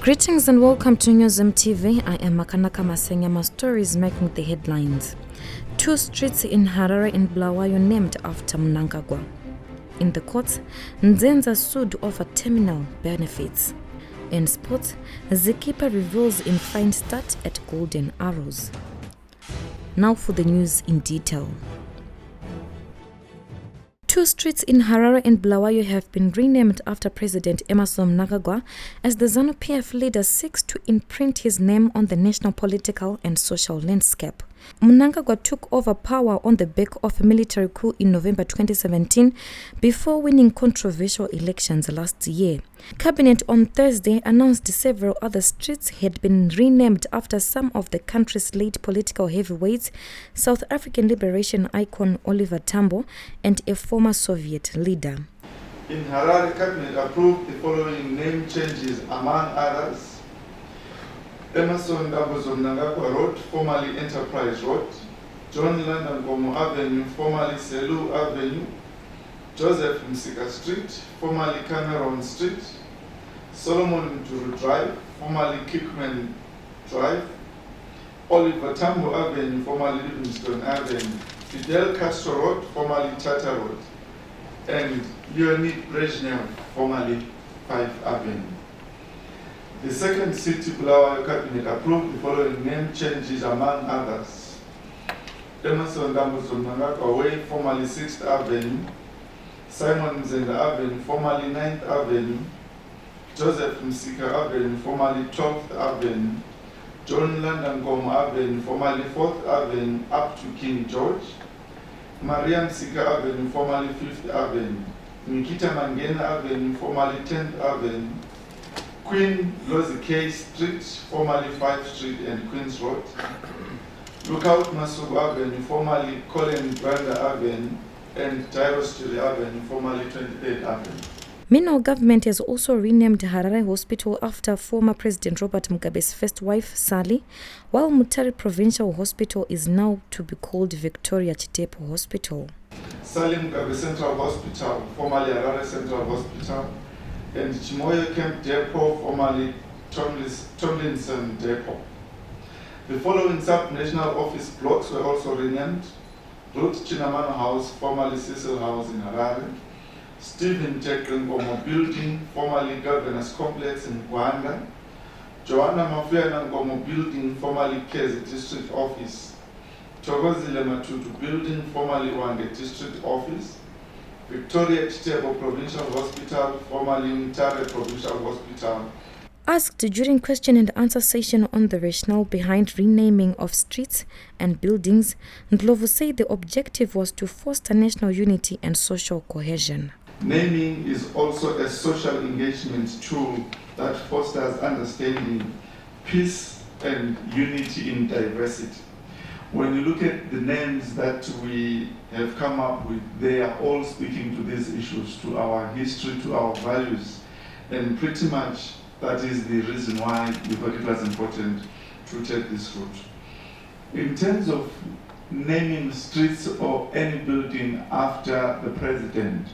Greetings and welcome to Newsm TV. I am Makanaka Masenyama. Stories making the headlines. 2 streets in Harare and Bulawayo named after Mnangagwa. In the courts, Nzenza sued over terminal benefits. In sports, Zkipa reveals in fine start at Golden Arrows. Now for the news in detail. 2 streets in Harare and Bulawayo have been renamed after President Emmerson Mnangagwa as the ZANU-PF leader seeks to imprint his name on the national political and social landscape. Mnangagwa took over power on the back of a military coup in November 2017 before winning controversial elections last year. Cabinet on Thursday announced several other streets had been renamed after some of the country's late political heavyweights, South African liberation icon Oliver Tambo and a former Soviet leader. In Harare, Cabinet approved the following name changes, among others: Emmerson Mnangagwa Road, formerly Enterprise Road; John Mnangagwa Avenue, formerly Selu Avenue; Joseph Msika Street, formerly Cameron Street; Solomon Mturu Drive, formerly Kickman Drive; Oliver Tambo Avenue, formerly Livingstone Avenue; Fidel Castro Road, formerly Tata Road; and Leonid Brezhnev, formerly 5 Avenue. The second city Bulawayo Cabinet approved the following name changes, among others: Emmerson Mnangagwa Way, formerly 6th Avenue; Simon Mzenda Avenue, formerly 9th Avenue; Joseph Msika Avenue, formerly 12th Avenue; John Mnangagwa Avenue, formerly 4th Avenue up to King George; Maria Msika Avenue, formerly 5th Avenue; Nikita Mangena Avenue, formerly 10th Avenue; Queen Lozike Street, formerly 5th Street and Queen's Road; Lookout Masubu Avenue, formerly Colin Branda Avenue; and Jairosturi Avenue, formerly 23rd Avenue. Meanwhile, government has also renamed Harare Hospital after former President Robert Mugabe's first wife, Sally, while Mutare Provincial Hospital is now to be called Victoria Chitepo Hospital. Sally Mugabe Central Hospital, formerly Harare Central Hospital; and Chimoyo Camp Depot, formerly Tomlinson Depot. The following sub-national office blocks were also renamed: Ruth Chinamano House, formerly Cecil House in Harare; Stephen Ngomo Building, formerly Governor's Complex in Gwanda; Joanna Mafuyana Ngomo Building, formerly Kezi District Office; Thokozile Matutu Building, formerly Wange District Office; Victoria Chitepo Provincial Hospital, formerly Mutare Provincial Hospital. Asked during question and answer session on the rationale behind renaming of streets and buildings, Ndlovu said the objective was to foster national unity and social cohesion. Naming is also a social engagement tool that fosters understanding, peace, and unity in diversity. When you look at the names that we have come up with, they are all speaking to these issues, to our history, to our values, and pretty much that is the reason why we thought it was important to take this route. In terms of naming streets or any building after the president,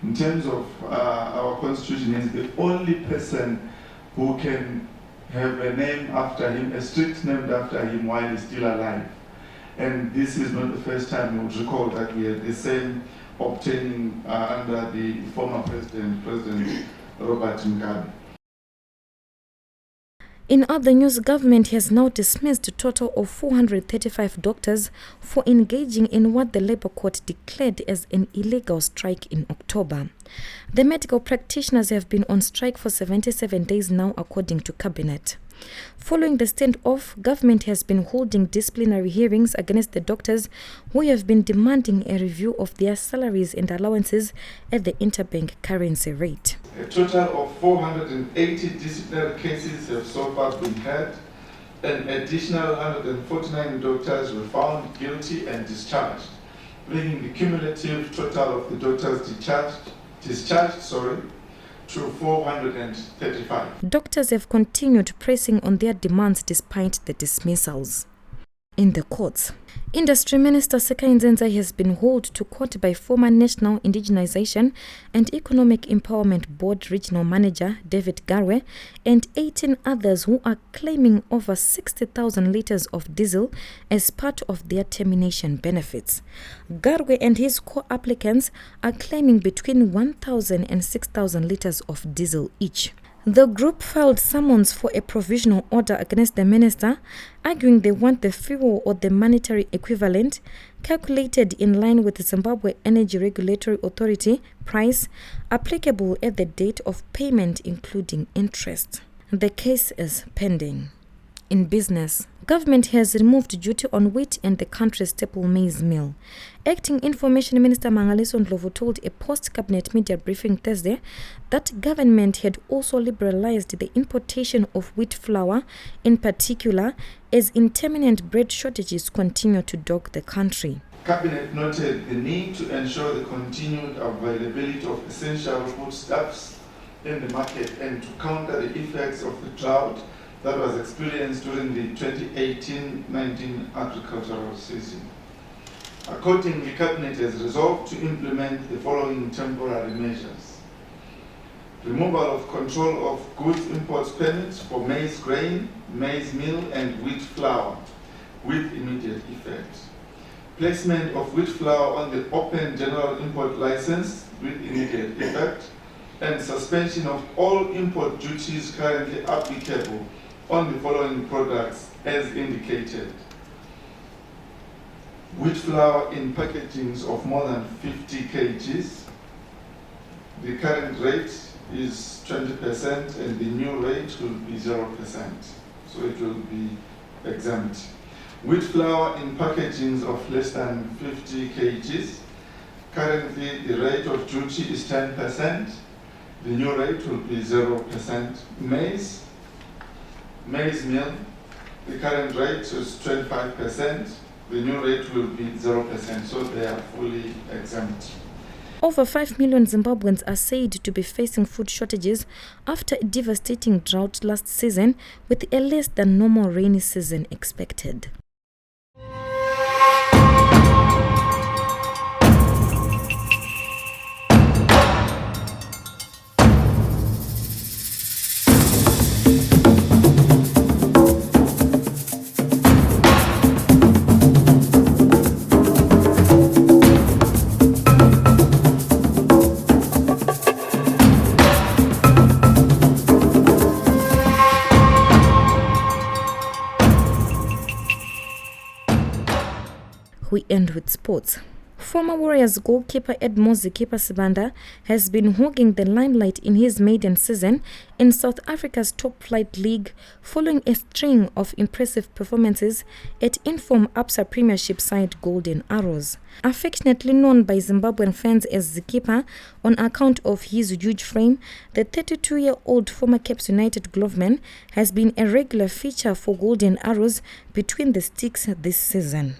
in terms of our constitution, is the only person who can have a name after him, a street named after him while he's still alive. And this is not the first time you would recall that we had the same obtaining under the former President Robert Mugabe. In other news, government has now dismissed a total of 435 doctors for engaging in what the Labour Court declared as an illegal strike in October. The medical practitioners have been on strike for 77 days now, according to Cabinet. Following the standoff, government has been holding disciplinary hearings against the doctors who have been demanding a review of their salaries and allowances at the interbank currency rate. A total of 480 disciplinary cases have so far been heard. An additional 149 doctors were found guilty and discharged, bringing the cumulative total of the doctors discharged to 435. Doctors have continued pressing on their demands despite the dismissals. in the courts. Industry Minister Seka Nzenza has been hauled to court by former National Indigenization and Economic Empowerment Board Regional Manager David Garwe and 18 others who are claiming over 60,000 litres of diesel as part of their termination benefits. Garwe and his co-applicants are claiming between 1,000 and 6,000 litres of diesel each. The group filed summons for a provisional order against the minister, arguing they want the fuel or the monetary equivalent calculated in line with the Zimbabwe Energy Regulatory Authority price applicable at the date of payment, including interest. The case is pending. In business, government has removed duty on wheat and the country's staple maize meal. Acting Information Minister Mangaliso Ndlovu told a post-cabinet media briefing Thursday that government had also liberalized the importation of wheat flour, in particular, as intermittent bread shortages continue to dog the country. Cabinet noted the need to ensure the continued availability of essential foodstuffs in the market and to counter the effects of the drought that was experienced during the 2018-19 agricultural season. Accordingly, Cabinet has resolved to implement the following temporary measures: removal of control of goods imports permits for maize grain, maize meal and wheat flour with immediate effect; placement of wheat flour on the open general import license with immediate effect; and suspension of all import duties currently applicable on the following products as indicated: wheat flour in packagings of more than 50 kgs. The current rate is 20% and the new rate will be 0%, so it will be exempt. Wheat flour in packagings of less than 50 kgs. Currently the rate of duty is 10%. The new rate will be 0%. Maize meal, the current rate is 25%. The new rate will be 0%, so they are fully exempt. Over 5 million Zimbabweans are said to be facing food shortages after a devastating drought last season, with a less than normal rainy season expected. We end with sports. Former Warriors goalkeeper Edmo Zikipa Sibanda has been hogging the limelight in his maiden season in South Africa's top flight league following a string of impressive performances at Inform Absa Premiership side Golden Arrows. Affectionately known by Zimbabwean fans as Zikipa on account of his huge frame, the 32-year-old former Cape United Gloveman has been a regular feature for Golden Arrows between the sticks this season.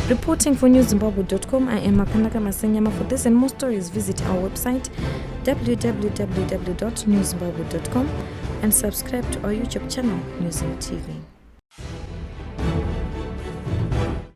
Reporting for newszimbabwe.com, I am Mnangagwa Masenyama. For this and more stories, visit our website www.newszimbabwe.com and subscribe to our YouTube channel, Newzim TV.